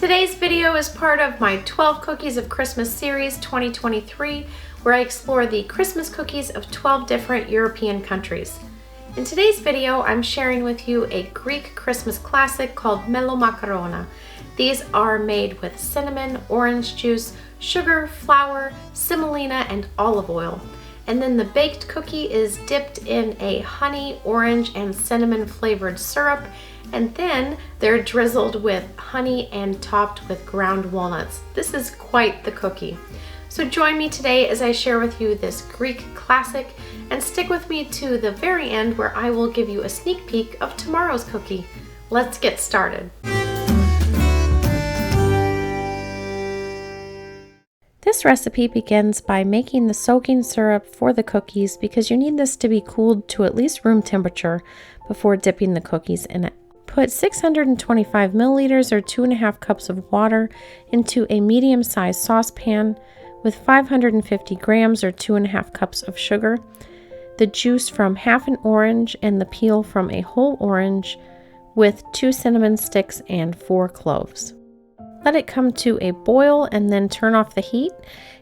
Today's video is part of my 12 Cookies of Christmas series 2023, where I explore the Christmas cookies of 12 different European countries. In today's video, I'm sharing with you a Greek Christmas classic called Melomakarona. These are made with cinnamon, orange juice, sugar, flour, semolina, and olive oil. And then the baked cookie is dipped in a honey, orange, and cinnamon flavored syrup, and then they're drizzled with honey and topped with ground walnuts. This is quite the cookie. So join me today as I share with you this Greek classic, and stick with me to the very end where I will give you a sneak peek of tomorrow's cookie. Let's get started. This recipe begins by making the soaking syrup for the cookies because you need this to be cooled to at least room temperature before dipping the cookies in it. Put 625 milliliters or 2.5 cups of water into a medium-sized saucepan with 550 grams or 2.5 cups of sugar, the juice from half an orange and the peel from a whole orange with 2 cinnamon sticks and 4 cloves. Let it come to a boil and then turn off the heat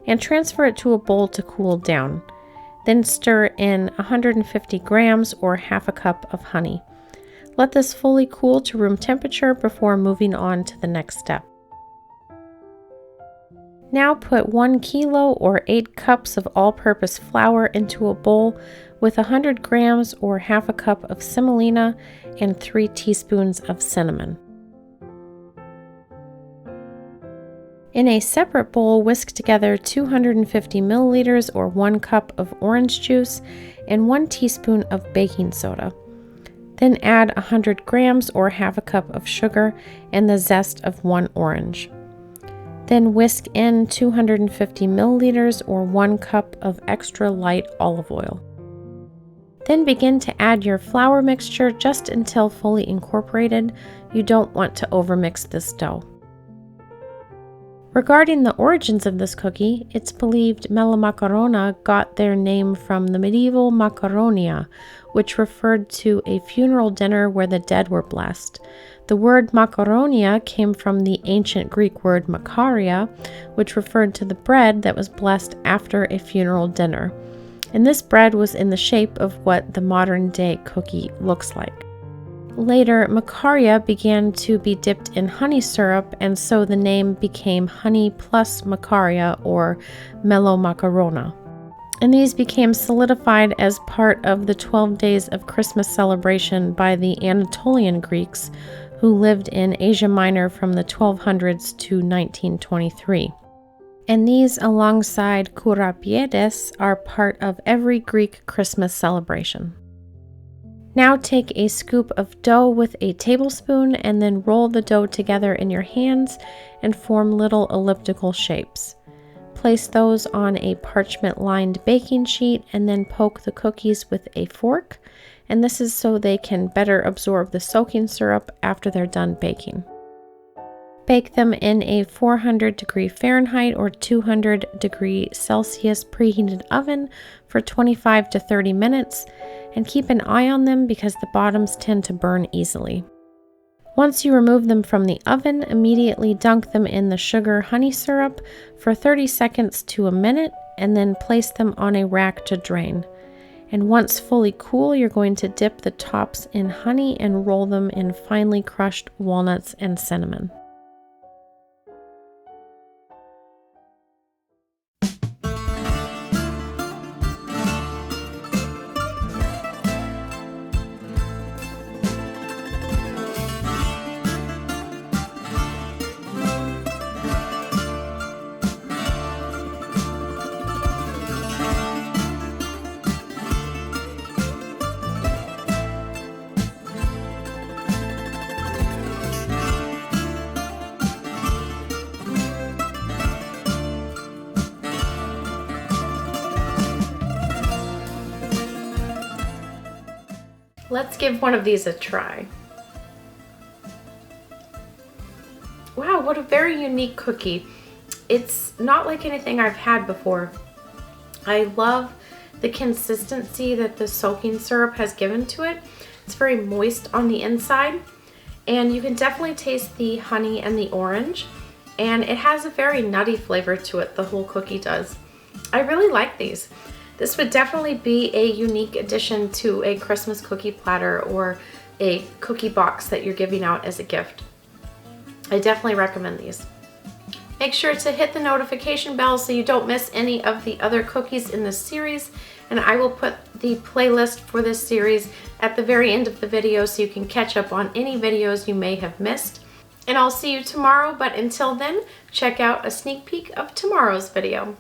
and transfer it to a bowl to cool down. Then stir in 150 grams or half a cup of honey. Let this fully cool to room temperature before moving on to the next step. Now put 1 kilo or 8 cups of all-purpose flour into a bowl with 100 grams or half a cup of semolina and 3 teaspoons of cinnamon. In a separate bowl, whisk together 250 milliliters or 1 cup of orange juice and 1 teaspoon of baking soda. Then add 100 grams or half a cup of sugar and the zest of 1 orange. Then whisk in 250 milliliters or 1 cup of extra light olive oil. Then begin to add your flour mixture just until fully incorporated. You don't want to overmix this dough. Regarding the origins of this cookie, it's believed Melomakarona got their name from the medieval Macaronia, which referred to a funeral dinner where the dead were blessed. The word Macaronia came from the ancient Greek word Makaria, which referred to the bread that was blessed after a funeral dinner. And this bread was in the shape of what the modern-day cookie looks like. Later, Makaria began to be dipped in honey syrup, and so the name became honey plus Makaria or Melomakarona. And these became solidified as part of the 12 days of Christmas celebration by the Anatolian Greeks who lived in Asia Minor from the 1200s to 1923. And these, alongside Kourabiedes, are part of every Greek Christmas celebration. Now take a scoop of dough with a tablespoon and then roll the dough together in your hands and form little elliptical shapes. Place those on a parchment-lined baking sheet and then poke the cookies with a fork, and this is so they can better absorb the soaking syrup after they're done baking. Bake them in a 400 degree Fahrenheit or 200 degree Celsius preheated oven for 25 to 30 minutes, and keep an eye on them because the bottoms tend to burn easily. Once you remove them from the oven, immediately dunk them in the sugar honey syrup for 30 seconds to a minute, and then place them on a rack to drain. And once fully cool, you're going to dip the tops in honey and roll them in finely crushed walnuts and cinnamon. Let's give one of these a try. Wow, what a very unique cookie. It's not like anything I've had before. I love the consistency that the soaking syrup has given to it. It's very moist on the inside, and you can definitely taste the honey and the orange, and it has a very nutty flavor to it, the whole cookie does. I really like these. This would definitely be a unique addition to a Christmas cookie platter or a cookie box that you're giving out as a gift. I definitely recommend these. Make sure to hit the notification bell so you don't miss any of the other cookies in this series, and I will put the playlist for this series at the very end of the video so you can catch up on any videos you may have missed. And I'll see you tomorrow, but until then, check out a sneak peek of tomorrow's video.